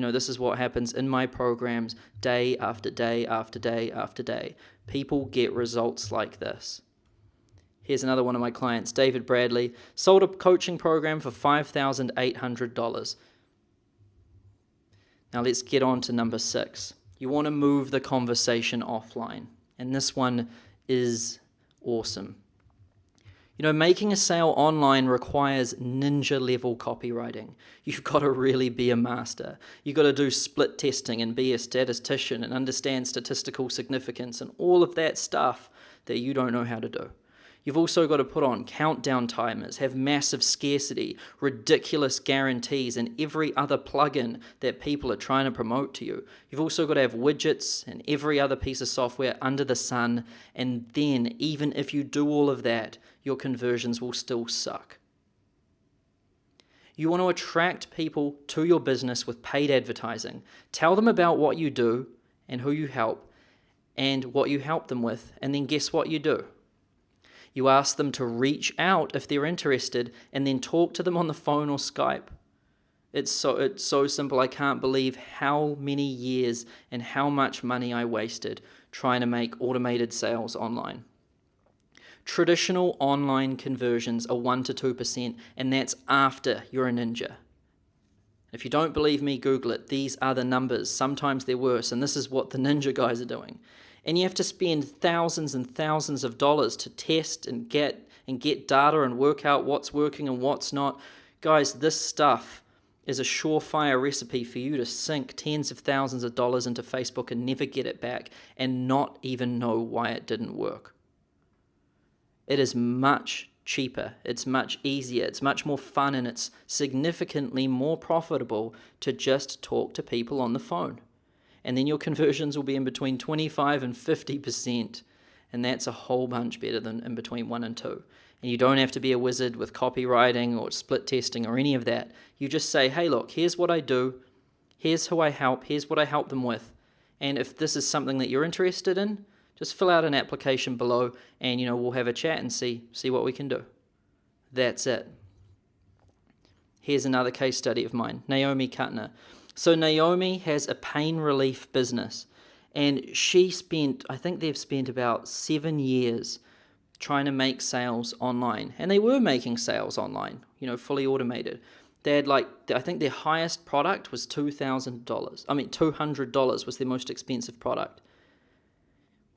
happens in my programs day after day after day after day. People get results like this. Here's another one of my clients, David Bradley, sold a coaching program for $5,800. Now let's get on to number 6. You want to move the conversation offline. And this one is awesome. Making a sale online requires ninja level copywriting. You've got to really be a master. You've got to do split testing and be a statistician and understand statistical significance and all of that stuff that you don't know how to do. You've also got to put on countdown timers, have massive scarcity, ridiculous guarantees, and every other plugin that people are trying to promote to you. You've also got to have widgets and every other piece of software under the sun, and then even if you do all of that, your conversions will still suck. You want to attract people to your business with paid advertising. Tell them about what you do and who you help and what you help them with, and then guess what you do? You ask them to reach out if they're interested and then talk to them on the phone or Skype. It's so simple. I can't believe how many years and how much money I wasted trying to make automated sales online. Traditional online conversions are 1 to 2%, and that's after you're a ninja. If you don't believe me, Google it. These are the numbers. Sometimes they're worse, and this is what the ninja guys are doing. And you have to spend thousands and thousands of dollars to test and get data and work out what's working and what's not. Guys, this stuff is a surefire recipe for you to sink tens of thousands of dollars into Facebook and never get it back and not even know why it didn't work. It is much cheaper, it's much easier, it's much more fun, and it's significantly more profitable to just talk to people on the phone. And then your conversions will be in between 25 and 50%, and that's a whole bunch better than in between 1 and 2. And you don't have to be a wizard with copywriting or split testing or any of that. You just say, hey, look, here's what I do, here's who I help, here's what I help them with. And if this is something that you're interested in, just fill out an application below, and we'll have a chat and see what we can do. That's it. Here's another case study of mine, Naomi Kuttner. So Naomi has a pain relief business, and I think they've spent about 7 years trying to make sales online. And they were making sales online, fully automated. They had I think their highest product was $200 was their most expensive product.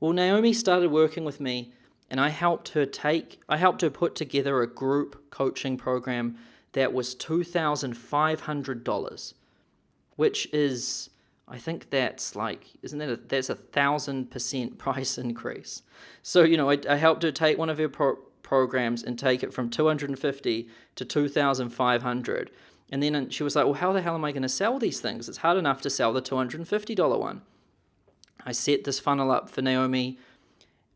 Well, Naomi started working with me, and I helped her put together a group coaching program that was $2,500. Which is, I think that's that's 1,000% price increase. So, I helped her take one of her programs and take it from $250 to $2,500. And then she was like, well, how the hell am I going to sell these things? It's hard enough to sell the $250 one. I set this funnel up for Naomi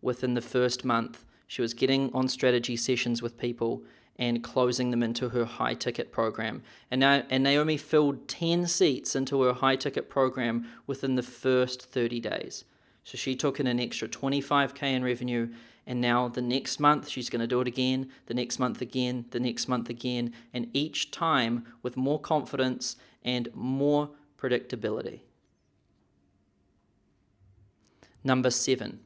within the first month. She was getting on strategy sessions with people and closing them into her high-ticket program. And Naomi filled 10 seats into her high-ticket program within the first 30 days. So she took in an extra 25K in revenue, and now the next month she's going to do it again, the next month again, the next month again, and each time with more confidence and more predictability. Number 7,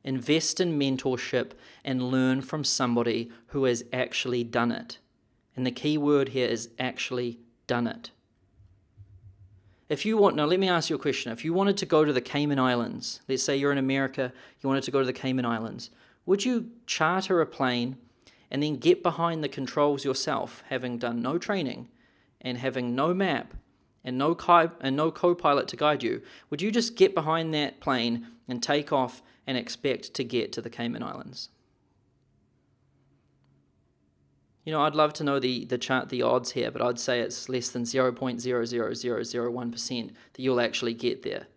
invest in mentorship and learn from somebody who has actually done it. And the key word here is actually done it. Now let me ask you a question. If you wanted to go to the Cayman Islands, let's say you're in America, you wanted to go to the Cayman Islands, would you charter a plane and then get behind the controls yourself, having done no training and having no map and no co-pilot to guide you? Would you just get behind that plane and take off and expect to get to the Cayman Islands? I'd love to know the odds here, but I'd say it's less than 0.00001% that you'll actually get there.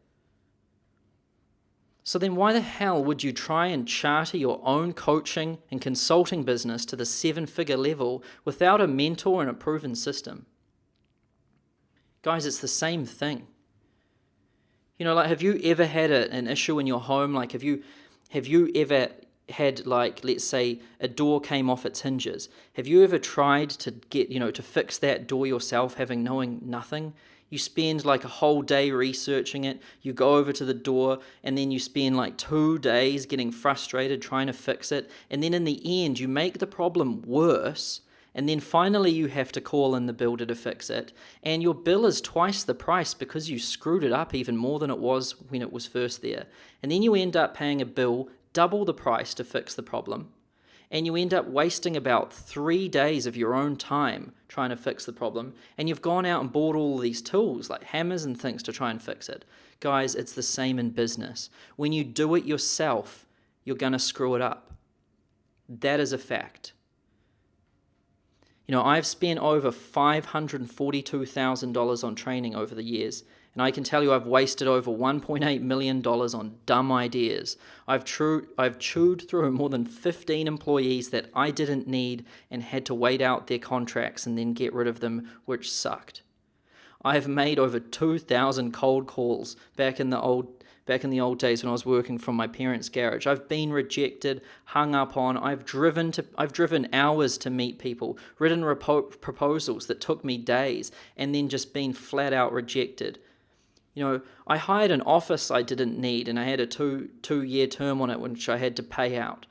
So then why the hell would you try and charter your own coaching and consulting business to the 7-figure level without a mentor and a proven system? Guys, it's the same thing. Have you ever had an issue in your home? Like, have you ever had, let's say, a door came off its hinges? Have you ever tried to get, to fix that door yourself, knowing nothing? You spend a whole day researching it, you go over to the door, and then you spend 2 days getting frustrated trying to fix it, and then in the end you make the problem worse, and then finally you have to call in the builder to fix it, and your bill is twice the price because you screwed it up even more than it was when it was first there. And then you end up paying a bill double the price to fix the problem, and you end up wasting about 3 days of your own time trying to fix the problem, and you've gone out and bought all these tools like hammers and things to try and fix it. Guys, it's the same in business. When you do it yourself, you're going to screw it up. That is a fact. I've spent over $542,000 on training over the years, and I can tell you I've wasted over $1.8 million on dumb ideas. I've chewed through more than 15 employees that I didn't need and had to wait out their contracts and then get rid of them, which sucked. I have made over 2,000 cold calls back in the old days when I was working from my parents' garage. I've been rejected, hung up on. I've driven hours to meet people, written proposals that took me days, and then just been flat out rejected. I hired an office I didn't need, and I had a two-year term on it, which I had to pay out.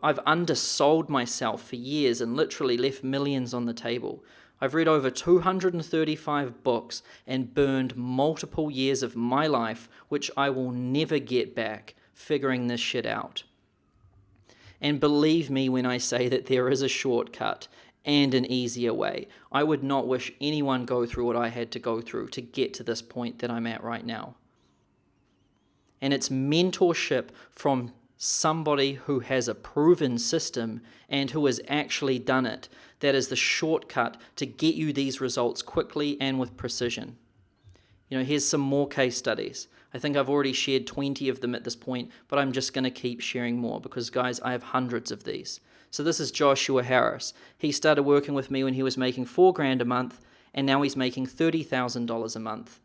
I've undersold myself for years and literally left millions on the table. I've read over 235 books and burned multiple years of my life, which I will never get back, figuring this shit out. And believe me when I say that there is a shortcut and an easier way. I would not wish anyone go through what I had to go through to get to this point that I'm at right now. And it's mentorship from somebody who has a proven system and who has actually done it that is the shortcut to get you these results quickly and with precision. Here's some more case studies. I think I've already shared 20 of them at this point, but I'm just going to keep sharing more because, guys, I have hundreds of these. So this is Joshua Harris. He started working with me when he was making $4,000 a month, and now he's making $30,000 a month.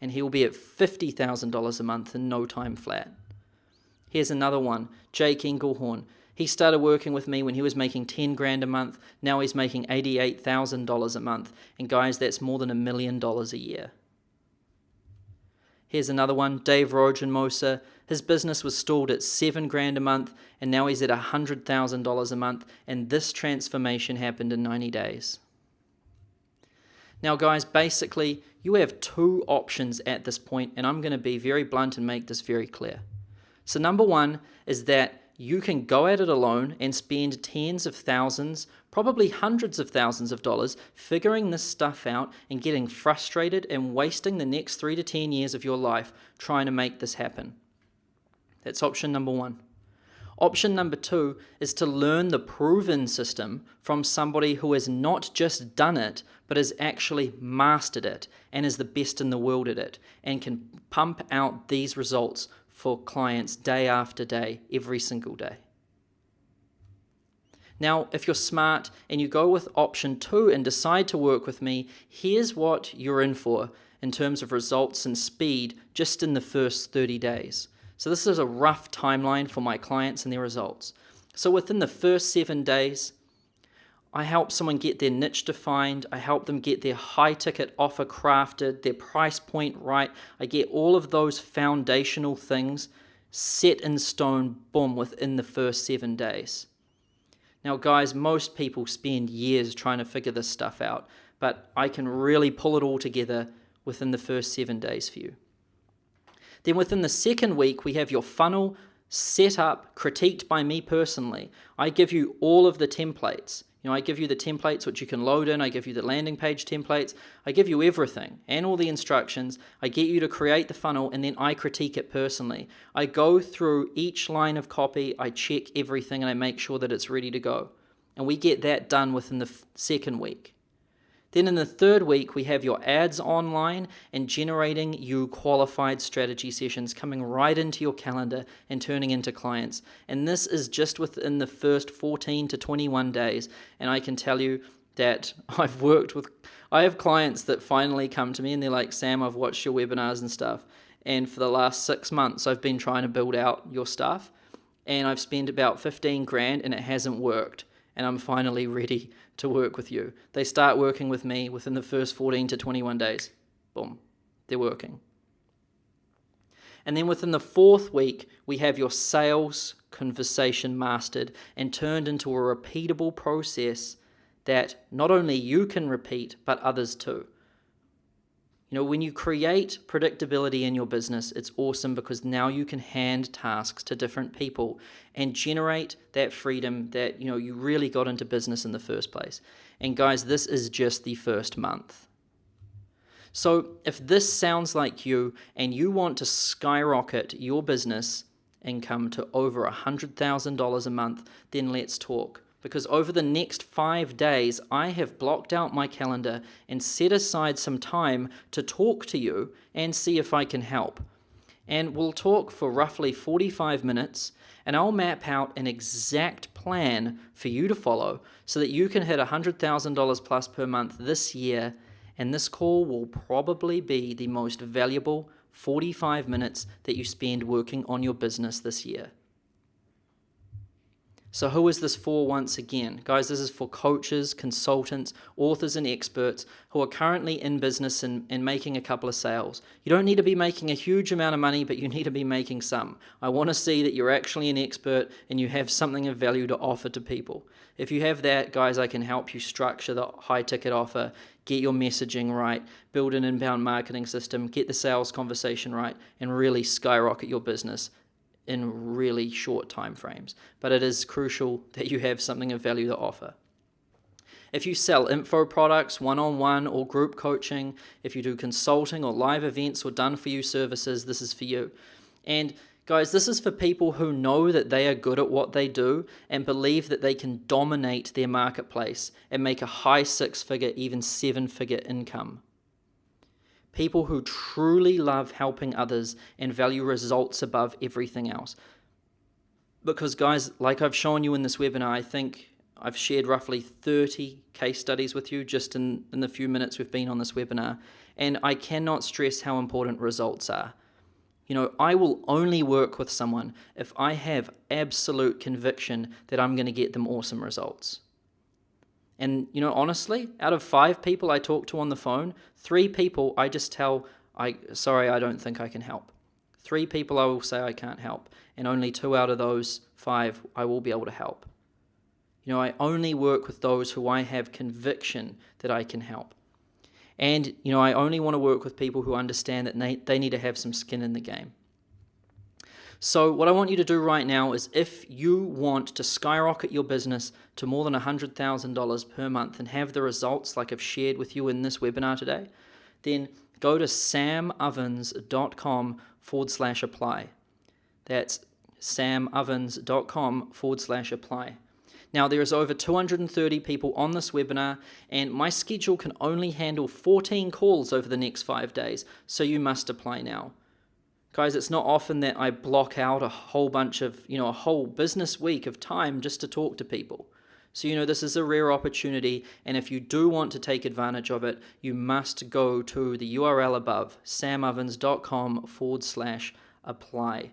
And he will be at $50,000 a month in no time flat. Here's another one, Jake Engelhorn. He started working with me when he was making $10,000 a month. Now he's making $88,000 a month. And guys, that's more than $1 million a year. Here's another one, Dave Rogenmoser. His business was stalled at $7,000 a month, and now he's at $100,000 a month, and this transformation happened in 90 days. Now, guys, basically, you have 2 options at this point, and I'm going to be very blunt and make this very clear. So number 1 is that you can go at it alone and spend tens of thousands, probably hundreds of thousands of dollars figuring this stuff out and getting frustrated and wasting the next 3 to 10 years of your life trying to make this happen. That's option number 1. Option number 2 is to learn the proven system from somebody who has not just done it, but has actually mastered it and is the best in the world at it and can pump out these results for clients day after day, every single day. Now, if you're smart and you go with option 2 and decide to work with me, here's what you're in for. in terms of results and speed just in the first 30 days. So this is a rough timeline for my clients and their results. So within the first 7 days, I help someone get their niche defined. I help them get their high ticket offer crafted, their price point right. I get all of those foundational things set in stone, boom, within the first 7 days. Now, guys, most people spend years trying to figure this stuff out, but I can really pull it all together within the first 7 days for you. Then within the second week, we have your funnel set up, critiqued by me personally. I give you all of the templates. I give you the templates which you can load in. I give you the landing page templates. I give you everything and all the instructions. I get you to create the funnel, and then I critique it personally. I go through each line of copy. I check everything, and I make sure that it's ready to go. And we get that done within the second week. Then in the third week, we have your ads online and generating you qualified strategy sessions coming right into your calendar and turning into clients. And this is just within the first 14 to 21 days. And I can tell you that I have clients that finally come to me and they're like, Sam, I've watched your webinars and stuff. And for the last 6 months, I've been trying to build out your stuff. And I've spent about 15 grand and it hasn't worked. And I'm finally ready to work with you. They start working with me within the first 14 to 21 days. Boom, they're working. And then within the fourth week, we have your sales conversation mastered and turned into a repeatable process that not only you can repeat, but others too. When you create predictability in your business, it's awesome because now you can hand tasks to different people and generate that freedom that, you really got into business in the first place. And guys, this is just the first month. So if this sounds like you and you want to skyrocket your business income to over $100,000 a month, then let's talk. Because over the next 5 days, I have blocked out my calendar and set aside some time to talk to you and see if I can help. And we'll talk for roughly 45 minutes, and I'll map out an exact plan for you to follow so that you can hit $100,000 plus per month this year. And this call will probably be the most valuable 45 minutes that you spend working on your business this year. So who is this for once again? Guys, this is for coaches, consultants, authors, and experts who are currently in business and making a couple of sales. You don't need to be making a huge amount of money, but you need to be making some. I want to see that you're actually an expert and you have something of value to offer to people. If you have that, guys, I can help you structure the high-ticket offer, get your messaging right, build an inbound marketing system, get the sales conversation right, and really skyrocket your business in really short time frames. But it is crucial that you have something of value to offer. If you sell info products, one-on-one or group coaching, if you do consulting or live events or done-for-you services, this is for you. And guys, this is for people who know that they are good at what they do and believe that they can dominate their marketplace and make a high 6-figure, even 7-figure income. People who truly love helping others and value results above everything else. Because guys, like I've shown you in this webinar, I think I've shared roughly 30 case studies with you just in the few minutes we've been on this webinar. And I cannot stress how important results are. I will only work with someone if I have absolute conviction that I'm going to get them awesome results. And, honestly, out of 5 people I talk to on the phone, 3 people I just tell, sorry, I don't think I can help. 3 people I will say I can't help. And only 2 out of those 5 I will be able to help. I only work with those who I have conviction that I can help. And, I only want to work with people who understand that they need to have some skin in the game. So what I want you to do right now is if you want to skyrocket your business to more than $100,000 per month and have the results like I've shared with you in this webinar today, then go to samovens.com/apply. That's samovens.com/apply. Now, there's over 230 people on this webinar, and my schedule can only handle 14 calls over the next 5 days, so you must apply now. Guys, it's not often that I block out a whole bunch of, a whole business week of time just to talk to people. So, this is a rare opportunity, and if you do want to take advantage of it, you must go to the URL above, samovens.com/apply.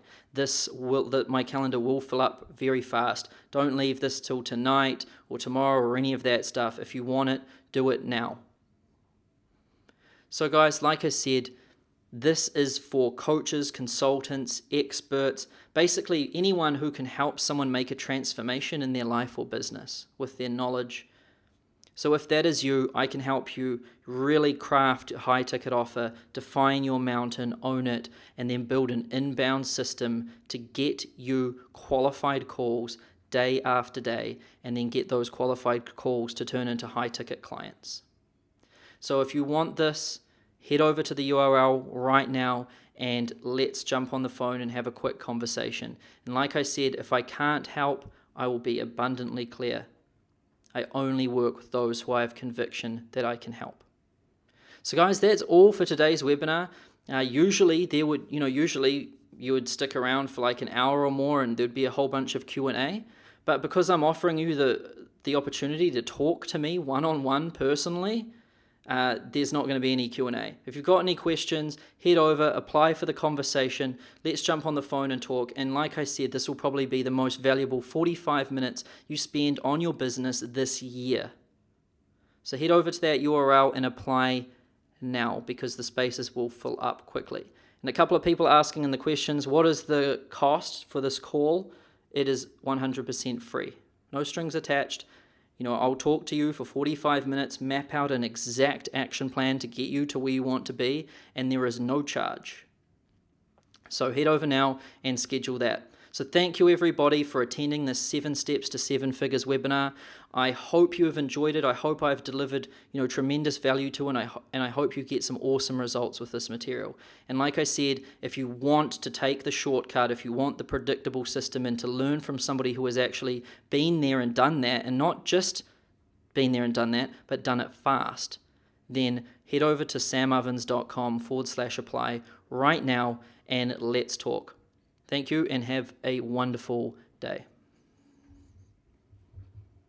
My calendar will fill up very fast. Don't leave this till tonight or tomorrow or any of that stuff. If you want it, do it now. So guys, like I said, this is for coaches, consultants, experts, basically anyone who can help someone make a transformation in their life or business with their knowledge. So if that is you, I can help you really craft a high-ticket offer, define your mountain, own it, and then build an inbound system to get you qualified calls day after day, and then get those qualified calls to turn into high-ticket clients. So if you want this, head over to the URL right now and let's jump on the phone and have a quick conversation. And like I said, if I can't help, I will be abundantly clear. I only work with those who I have conviction that I can help. So guys, that's all for today's webinar. Usually you would stick around for like an hour or more and there'd be a whole bunch of Q&A. But because I'm offering you the opportunity to talk to me one-on-one personally, there's not going to be any Q&A. If you've got any questions, head over, apply for the conversation. Let's jump on the phone and talk. And like I said, this will probably be the most valuable 45 minutes you spend on your business this year. So head over to that URL and apply now, because the spaces will fill up quickly. And a couple of people asking in the questions, what is the cost for this call? It is 100% free. No strings attached. I'll talk to you for 45 minutes, map out an exact action plan to get you to where you want to be, and there is no charge. So head over now and schedule that. So thank you everybody for attending this 7 Steps to 7 Figures webinar. I hope you have enjoyed it. I hope I've delivered tremendous value to it, and I hope you get some awesome results with this material. And like I said, if you want to take the shortcut, if you want the predictable system and to learn from somebody who has actually been there and done that, and not just been there and done that, but done it fast, then head over to samovens.com/apply right now and let's talk. Thank you and have a wonderful day.